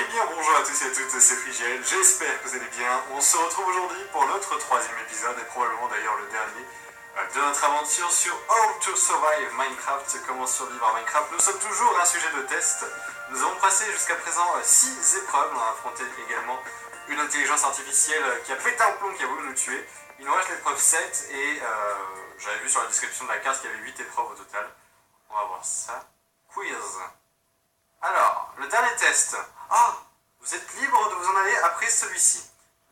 bien, bonjour à tous et à toutes, c'est Frigel, j'espère que vous allez bien. On se retrouve aujourd'hui pour notre troisième épisode, et probablement d'ailleurs le dernier, de notre aventure sur How to Survive Minecraft, comment survivre à Minecraft. Nous sommes toujours à un sujet de test. Nous avons passé jusqu'à présent 6 épreuves, on a affronté également une intelligence artificielle qui a pété un plomb, qui a voulu nous tuer. Il nous reste l'épreuve 7, et j'avais vu sur la description de la carte qu'il y avait 8 épreuves au total. On va voir ça. Quiz. Alors, le dernier test. Ah, vous êtes libre de vous en aller après celui-ci.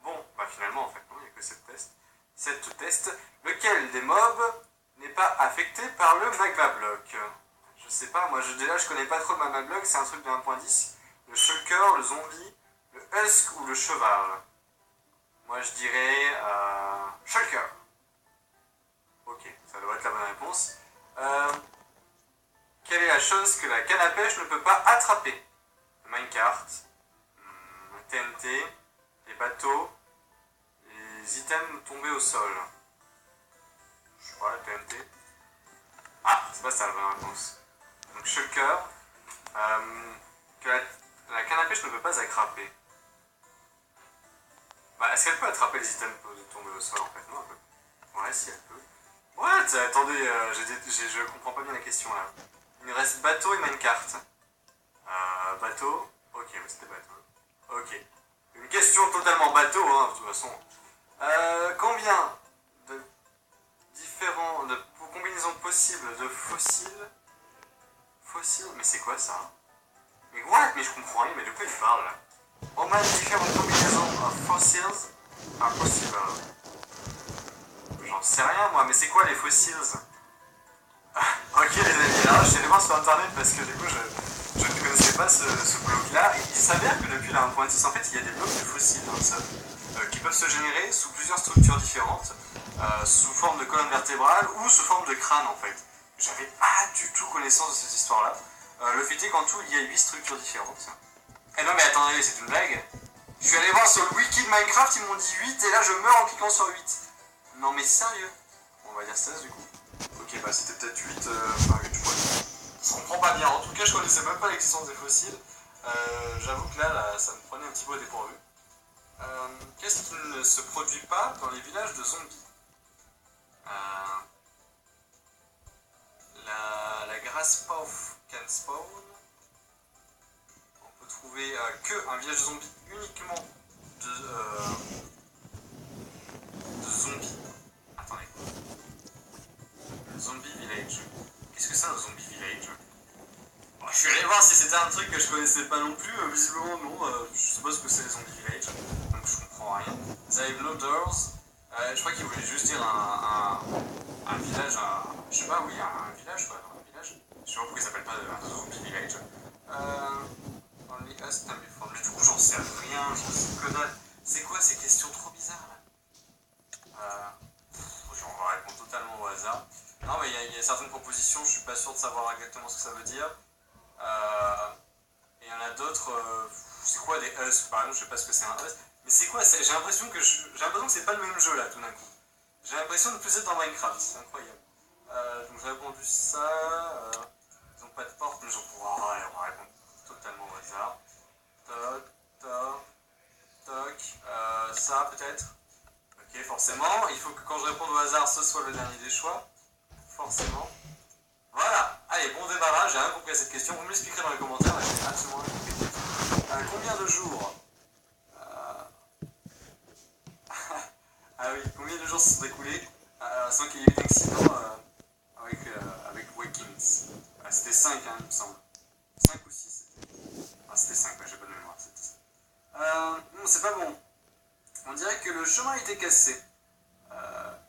Bon, bah finalement, en fait, non, il n'y a que 7 tests. 7 tests. Lequel des mobs n'est pas affecté par le magma block? Je sais pas, moi déjà je connais pas trop le magma block, c'est un truc de 1.10. Le shulker, le zombie, le husk ou le cheval? Moi je dirais shulker. Ok, ça devrait être la bonne réponse. Quelle est la chose que la canne à pêche ne peut pas attraper? Le minecart, le TNT, les bateaux, les items tombés au sol. Je sais pas, le TNT. Ah, c'est pas ça la bonne réponse. Donc shulker, que la canne à pêche ne peut pas attraper. Bah, est-ce qu'elle peut attraper les items tombés au sol en fait? Non, elle peut. Ouais, si elle peut. What? Attendez, je comprends pas bien la question là. Il nous reste bateau et minecart. Bateau. Ok, mais c'était bateau. Ok. Une question totalement bateau, hein, de toute façon. Combien de combinaisons possibles de fossiles? Fossiles? Mais c'est quoi ça? Mais what? Mais je comprends rien, mais de quoi il parle là? Combien de différentes combinaisons of fossils are possible? J'en sais rien moi, mais c'est quoi les fossiles? Ok les amis, alors je suis allé voir sur internet parce que du coup je ne connaissais pas ce bloc-là. Il s'avère que depuis la 1.6, en fait, il y a des blocs de fossiles dans le sol qui peuvent se générer sous plusieurs structures différentes, sous forme de colonne vertébrale ou sous forme de crâne en fait. J'avais pas du tout connaissance de cette histoire-là. Le fait est qu'en tout, il y a 8 structures différentes. Et non mais attendez, c'est une blague. Je suis allé voir sur le wiki de Minecraft, ils m'ont dit 8 et là je meurs en cliquant sur 8. Non mais sérieux? On va dire 16 du coup. Ok, bah c'était peut-être 8, enfin 8 fois. Je comprends pas bien. En tout cas, je connaissais même pas l'existence des fossiles. J'avoue que là, ça me prenait un petit peu au dépourvu. Qu'est-ce qui ne se produit pas dans les villages de zombies? La grass path can spawn. On peut trouver que un village de zombies uniquement de zombies. Attendez. Zombie village. Qu'est-ce que c'est un zombie village? Bon, je suis allé voir si c'était un truc que je connaissais pas non plus. Visiblement non. Je suppose que c'est les zombies village. Donc je comprends rien. They have no doors. Je crois qu'il voulait juste dire un village. Je sais pas, oui, un village quoi. Un village. Je sais pas pourquoi il s'appelle pas un zombie village. Only us can be found. Mais du coup j'en sais rien. J'en sais que dalle. C'est quoi ces questions trop bizarres là? On va répondre totalement au hasard. Non, mais il y a certaines propositions, je suis pas sûr de savoir exactement ce que ça veut dire. Et il y en a d'autres, c'est quoi des us par exemple, je sais pas ce que c'est un us. Mais c'est quoi? J'ai l'impression que c'est pas le même jeu là tout d'un coup. J'ai l'impression de plus être dans Minecraft, c'est incroyable. Donc j'ai répondu ça. Ils ont pas de porte, mais on va répondre totalement au hasard. Toc, toc, toc. Ça peut-être. Ok, forcément, il faut que quand je réponde au hasard, ce soit le dernier des choix. Forcément. Voilà. Allez, bon débarras, j'ai rien compris à cette question. Vous me l'expliquerez dans les commentaires, j'ai absolument rien compris. Combien de jours Ah oui, combien de jours se sont écoulés sans qu'il y ait eu d'accident avec Wakings? C'était 5, hein, il me semble. 5 ou 6 c'était. C'était 5, j'ai pas de mémoire, c'était ça. Non, c'est pas bon. On dirait que le chemin a été cassé.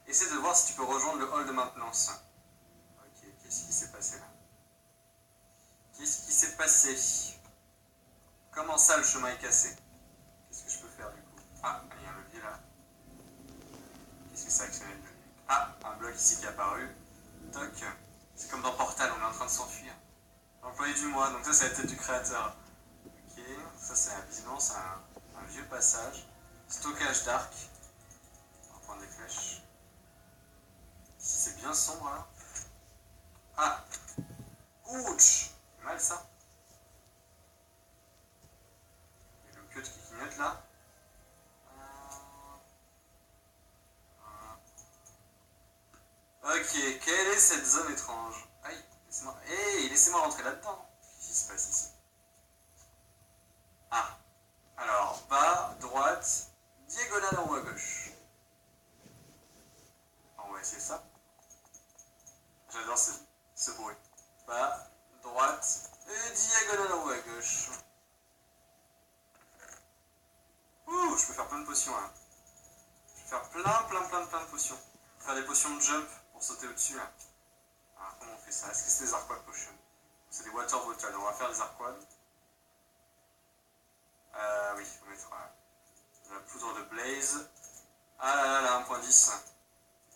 Essaie de voir si tu peux rejoindre le hall de maintenance. Ok, qu'est-ce qui s'est passé là? Qu'est-ce qui s'est passé? Comment ça le chemin est cassé? Qu'est-ce que je peux faire du coup? Ah, il y a un levier là. Qu'est-ce que c'est actionné le levier? Ah, un bloc ici qui est apparu. Toc. C'est comme dans Portal, on est en train de s'enfuir. Employé du mois, donc ça c'est la tête du créateur. Ok, ça c'est visiblement c'est un vieux passage. Stockage d'arc. On va prendre des flèches. Ici c'est bien sombre là. Ah! Ouch! Mal ça. quelle est cette zone étrange? Aïe, laissez-moi... Hey, laissez-moi rentrer là-dedans. Qu'est-ce qui se passe ici? Ah, alors, bas, droite, diagonale en haut à gauche. On va essayer ça. J'adore ce bruit. Bas, droite, et diagonale en haut à gauche. Ouh, je peux faire plein de potions là. Je vais faire plein de potions. Faire des potions de jump pour sauter au-dessus là. Alors, comment on fait ça? Est-ce que c'est des arquad potions? C'est des water bottles. On va faire des arquad. Oui, on va mettre de la poudre de blaze. Ah là là, 1.10.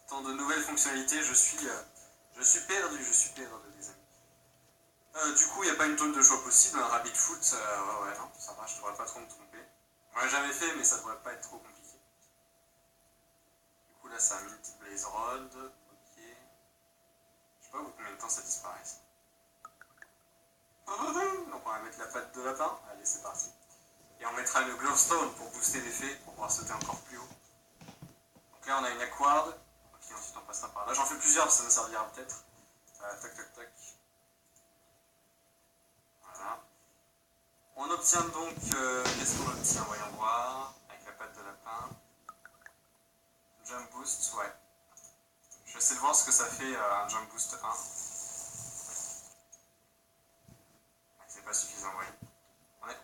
Tant de nouvelles fonctionnalités, je suis perdu, les amis. Du coup, il n'y a pas une tonne de choix possible. Un rabbit foot, ouais, non, ça va, je devrais pas trop me tromper. On l'a jamais fait, mais ça devrait pas être trop compliqué. Du coup, là, ça a mis une petite blaze rod. Ok. Je sais pas combien de temps ça disparaît. Ça. Donc, on va mettre la patte de lapin. Allez, c'est parti. Et on mettra le glowstone pour booster l'effet, pour pouvoir sauter encore plus haut. Donc là, on a une aquard. Ok, ensuite on passera par là. J'en fais plusieurs, ça me servira peut-être. Tac, tac, tac. Voilà. On obtient donc... qu'est-ce qu'on obtient? Voyons voir. Avec la patte de lapin. Jump boost, ouais. Je vais essayer de voir ce que ça fait un jump boost 1. C'est pas suffisant, ouais.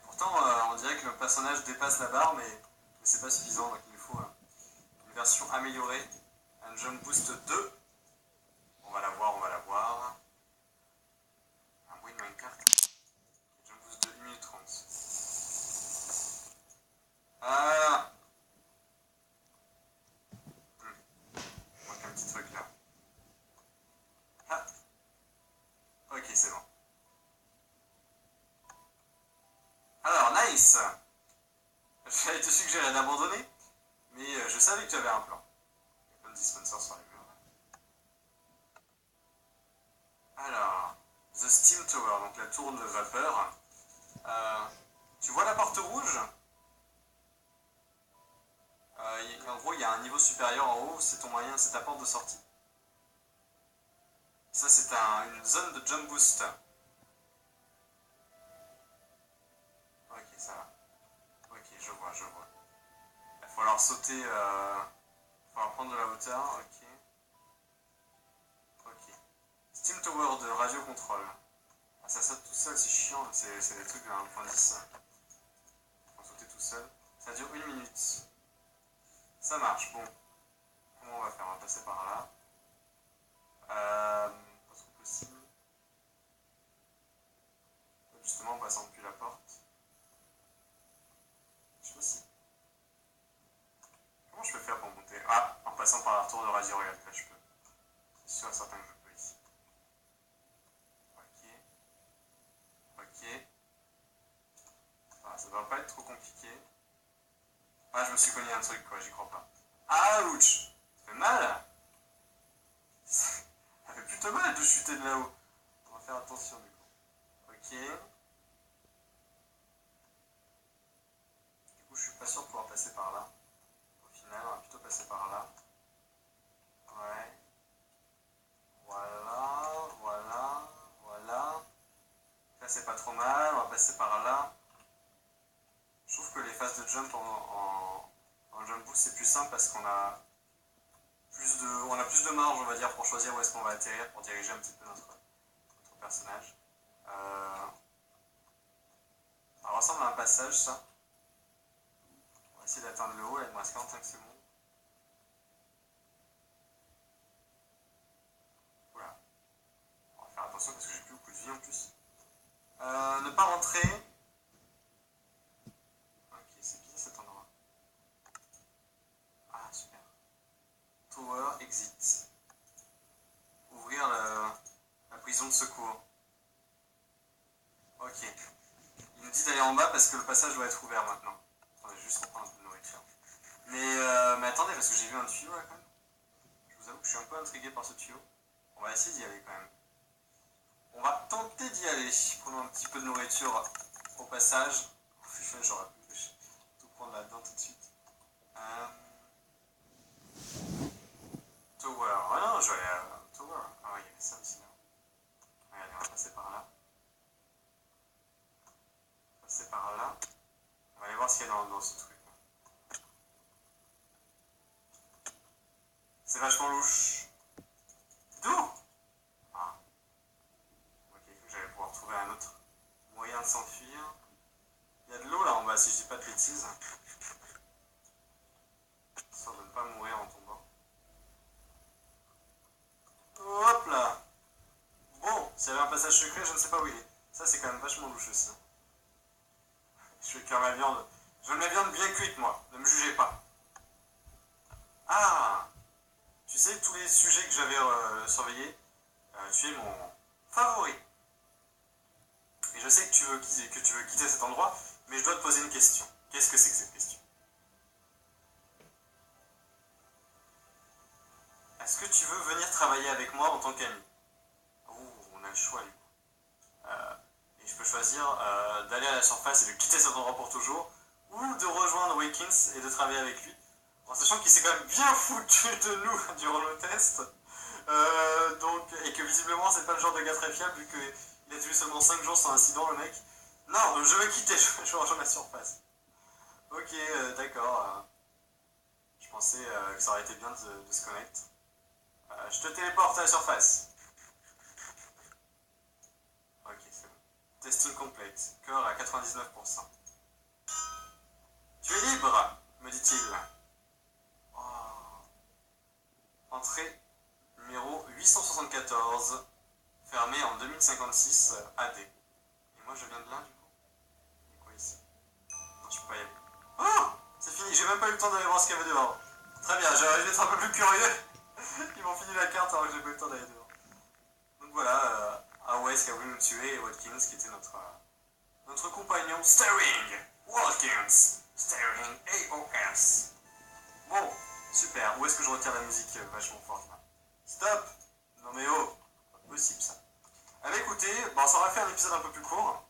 Pourtant, on dirait que le personnage dépasse la barre, mais c'est pas suffisant, donc il nous faut une version améliorée. Un jump boost 2. On va la voir, on va la voir. Un bruit de Minecraft. Jump boost de 1 minute 30. Ah, il manque un petit truc là. Ah, ok, c'est bon. Alors, nice. J'avais te suggéré d'abandonner, mais je savais que tu avais un plan. Il y a plein de dispensers sur les murs. Alors, The Steam Tower, donc la tour de vapeur. Tu vois la porte rouge? En gros, il y a un niveau supérieur en haut, c'est ton moyen, c'est ta porte de sortie. Ça, c'est une zone de jump boost. Ok, ça va. Ok, je vois, je vois. Il va falloir sauter, il va falloir prendre de la hauteur, ok. Ok. Steam Tower de radio control. Ah, ça saute tout seul, c'est chiant, c'est des trucs de 1.10. Faut sauter tout seul. Ça dure 1 minute. Ça marche, bon. Comment on va faire? On va passer par là. Pas trop possible. Justement, en passant depuis la porte. Je sais pas si. Comment je peux faire pour monter? Ah, en passant par la tour de radio, regarde, là je peux. C'est sûr et certain que je peux ici. Ok. Ok. Ah, ça devrait pas être trop compliqué. Ah, je me suis cogné un truc, quoi, j'y crois pas. Ah, ouch! Ça fait mal! Ça fait plutôt mal de chuter de là-haut. On va faire attention, du coup. Ok. Du coup, je suis pas sûr de pouvoir passer par là. Au final, on va plutôt passer par là. Ouais. Voilà, voilà, voilà. Là, c'est pas trop mal. On va passer par là. Je trouve que les phases de jump en jump boost, c'est plus simple parce qu'on a plus de marge, on va dire, pour choisir où est-ce qu'on va atterrir, pour diriger un petit peu notre personnage. Ça ressemble à un passage, ça. On va essayer d'atteindre le haut, là, il me reste 45 secondes. Voilà. On va faire attention parce que j'ai plus beaucoup de vie en plus. Ne pas rentrer. Ok, c'est bizarre cet endroit. Ah, super. Tower, exit. Ouvrir la prison de secours. Ok. Il me dit d'aller en bas parce que le passage doit être ouvert maintenant. Attendez, juste reprendre un peu de nourriture. Mais attendez, parce que j'ai vu un tuyau là quand même. Je vous avoue que je suis un peu intrigué par ce tuyau. On va essayer d'y aller quand même. On va tenter d'y aller. Prenons un petit peu de nourriture au passage. J'aurais pu tout prendre là-dedans tout de suite. Tower. Ah non, je vais aller à Tower. ça aussi là. Allez, on va passer par là. Passer par là. On va aller voir ce qu'il y a dans ce truc. C'est vachement louche. D'où? Ah. Ok, j'allais pouvoir trouver un autre moyen de s'enfuir. Il y a de l'eau là en bas, si je dis pas de bêtises. Histoire de ne pas mourir en tombant. Hop là. Bon, s'il y avait un passage secret, je ne sais pas où il est. Ça, c'est quand même vachement louche aussi. Je vais cuire ma viande. Je veux ma viande bien cuite, moi. Ne me jugez pas. Ah! Tu sais, tous les sujets que j'avais surveillés, tu es mon favori. Et je sais que tu veux quitter cet endroit, mais je dois te poser une question. Qu'est-ce que c'est que cette question? Est-ce que tu veux venir travailler avec moi en tant qu'ami? Ouh, on a le choix, du coup. Et je peux choisir d'aller à la surface et de quitter cet endroit pour toujours, ou de rejoindre Wakins et de travailler avec lui, en sachant qu'il s'est quand même bien foutu de nous durant le test. Et que visiblement c'est pas le genre de gars très fiable vu qu'il a tenu seulement 5 jours sans incident le mec. Non, je vais quitter, je vais rejoindre la surface. Ok, d'accord. Je pensais que ça aurait été bien de se connecter. Je te téléporte à la surface. Ok, c'est bon. Testing complete. Cœur à 99%. Tu es libre, me dit-il. Oh. Entrée numéro 874. Fermé en 2056 AD. Et moi je viens de là du coup. Il y a quoi ici? Non, je peux pas y aller. Oh! C'est fini, j'ai même pas eu le temps d'aller voir ce qu'il y avait dehors. Très bien, j'aurais dû être un peu plus curieux. Ils m'ont fini la carte alors que j'ai pas eu le temps d'aller dehors. Donc voilà, Awes qui a voulu nous tuer et Watkins qui était notre compagnon. Staring! Watkins! Staring AOS. Bon, super. Où est-ce que je retire la musique vachement forte là? Stop! Non mais oh! Pas possible ça. Ah bah écoutez, bon, ça aurait fait un épisode un peu plus court,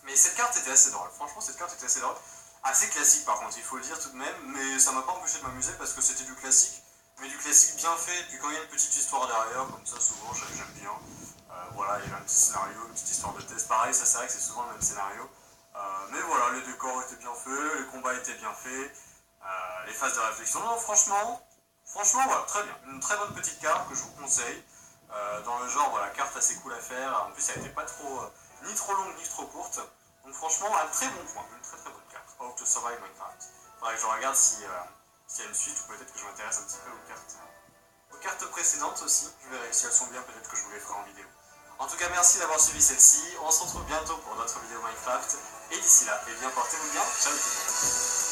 mais cette carte était assez drôle. Franchement, cette carte était assez drôle. Assez classique par contre, il faut le dire tout de même, mais ça m'a pas empêché de m'amuser parce que c'était du classique, mais du classique bien fait. Et puis quand il y a une petite histoire derrière, comme ça, souvent j'aime bien. Voilà, il y avait un petit scénario, une petite histoire de test. Pareil, ça c'est vrai que c'est souvent le même scénario. Mais voilà, les décors étaient bien faits, les combats étaient bien faits, les phases de réflexion. Non, franchement, voilà, très bien. Une très bonne petite carte que je vous conseille. Dans le genre, voilà, carte assez cool à faire. En plus, elle n'était pas trop, ni trop longue ni trop courte. Donc franchement, un très bon point, une très très bonne carte. How to Survive Minecraft. Faudrait que je regarde s'il y a une suite ou peut-être que je m'intéresse un petit peu aux cartes précédentes aussi. Je verrai si elles sont bien, peut-être que je vous les ferai en vidéo. En tout cas, merci d'avoir suivi celle-ci. On se retrouve bientôt pour d'autres vidéos Minecraft. Et d'ici là, eh bien, portez-vous bien. Ciao tout le monde.